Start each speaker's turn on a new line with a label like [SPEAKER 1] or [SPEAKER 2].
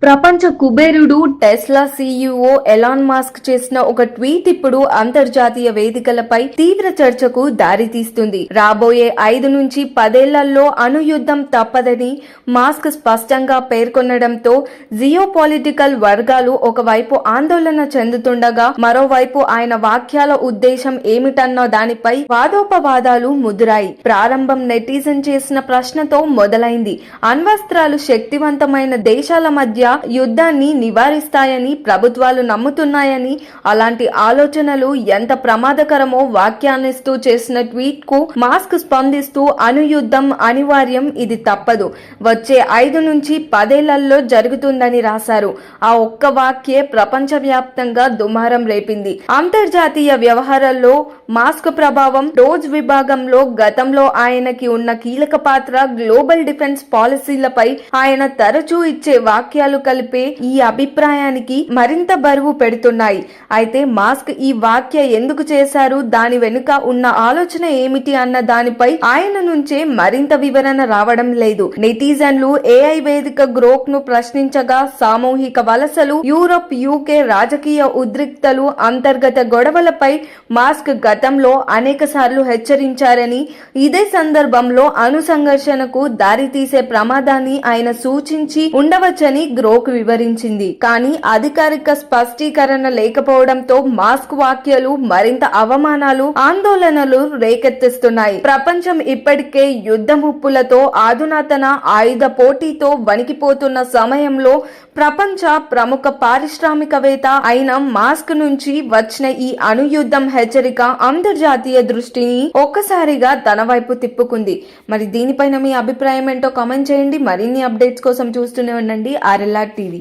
[SPEAKER 1] ప్రపంచ కుబేరుడు Tesla CEO Elon Musk చేసిన ఒక ట్వీట్ ఇప్పుడు అంతర్జాతీయ వేదికలపై తీవ్ర చర్చకు దారితీస్తుంది. రాబోయే 5 నుంచి 10 ఏళ్లలో అణుయుద్ధం తప్పదని మాస్క్ స్పష్టంగా పేర్కొనడంతో జియోపాలిటికల్ వర్గాలు ఒకవైపు ఆందోళన చెందుతుండగా మరోవైపు ఆయన వాక్యాల ఉద్దేశం ఏమిటన్న దానిపై వాదోపవాదాలు ముదిరాయి. ప్రారంభం నెటిజన్ చేసిన ప్రశ్నతో మొదలైంది. అణ్వస్త్రాలు శక్తివంతమైన దేశాల మధ్య యుద్ధాన్ని నివారిస్తాయని ప్రభుత్వాలు నమ్ముతున్నాయని, అలాంటి ఆలోచనలు ఎంత ప్రమాదకరమో వ్యాఖ్యానిస్తూ చేసిన ట్వీట్ కు మాస్క్ స్పందిస్తూ అణుయుద్ధం అనివార్యం, ఇది తప్పదు, వచ్చే 5 నుంచి 10 ఏళ్లలో జరుగుతుందని రాశారు. ఆ ఒక్క వాక్యే ప్రపంచవ్యాప్తంగా దుమారం రేపింది. అంతర్జాతీయ వ్యవహారాల్లో మాస్క్ ప్రభావం, డోజ్ విభాగంలో గతంలో ఆయనకి ఉన్న కీలక పాత్ర, గ్లోబల్ డిఫెన్స్ పాలసీలపై ఆయన తరచూ ఇచ్చే వాక్యాలు కలిపే ఈ అభిప్రాయానికి మరింత బరువు పెడుతున్నాయి. అయితే మాస్క్ ఈ వ్యాఖ్య ఎందుకు చేశారు, దాని వెనుక ఉన్న ఆలోచన ఏమిటి అన్న దానిపై ఆయన నుంచే మరింత వివరణ రావడం లేదు. నెటిజన్లు ఏఐ వేదిక గ్రోక్ ను ప్రశ్నించగా, సామూహిక వలసలు, యూరోప్, యూకే రాజకీయ ఉద్రిక్తలు, అంతర్గత గొడవలపై మాస్క్ గతంలో అనేక సార్లు హెచ్చరించారని, ఇదే సందర్భంలో అణు సంఘర్షణకు దారితీసే ప్రమాదాన్ని ఆయన సూచించి ఉండవచ్చని గ్రోక్ వివరించింది. కానీ అధికారిక స్పష్టీకరణ లేకపోవడంతో మాస్క్ వ్యాఖ్యలు మరింత అవమానాలు, ఆందోళనలు రేకెత్తిస్తున్నాయి. ప్రపంచం ఇప్పటికే యుద్ధ ముప్పులతో, అధునాతన ఆయుధ పోటీతో వణికిపోతున్న సమయంలో ప్రపంచ ప్రముఖ పారిశ్రామికవేత్త అయిన మాస్క్ నుంచి వచ్చిన ఈ అణుయుద్ధం హెచ్చరిక అంతర్జాతీయ దృష్టిని ఒక్కసారిగా తన వైపు తిప్పుకుంది. మరి దీనిపైన మీ అభిప్రాయం ఏంటో కామెంట్ చేయండి. మరిన్ని అప్డేట్స్ కోసం చూస్తూనే ఉండండి RLR TV.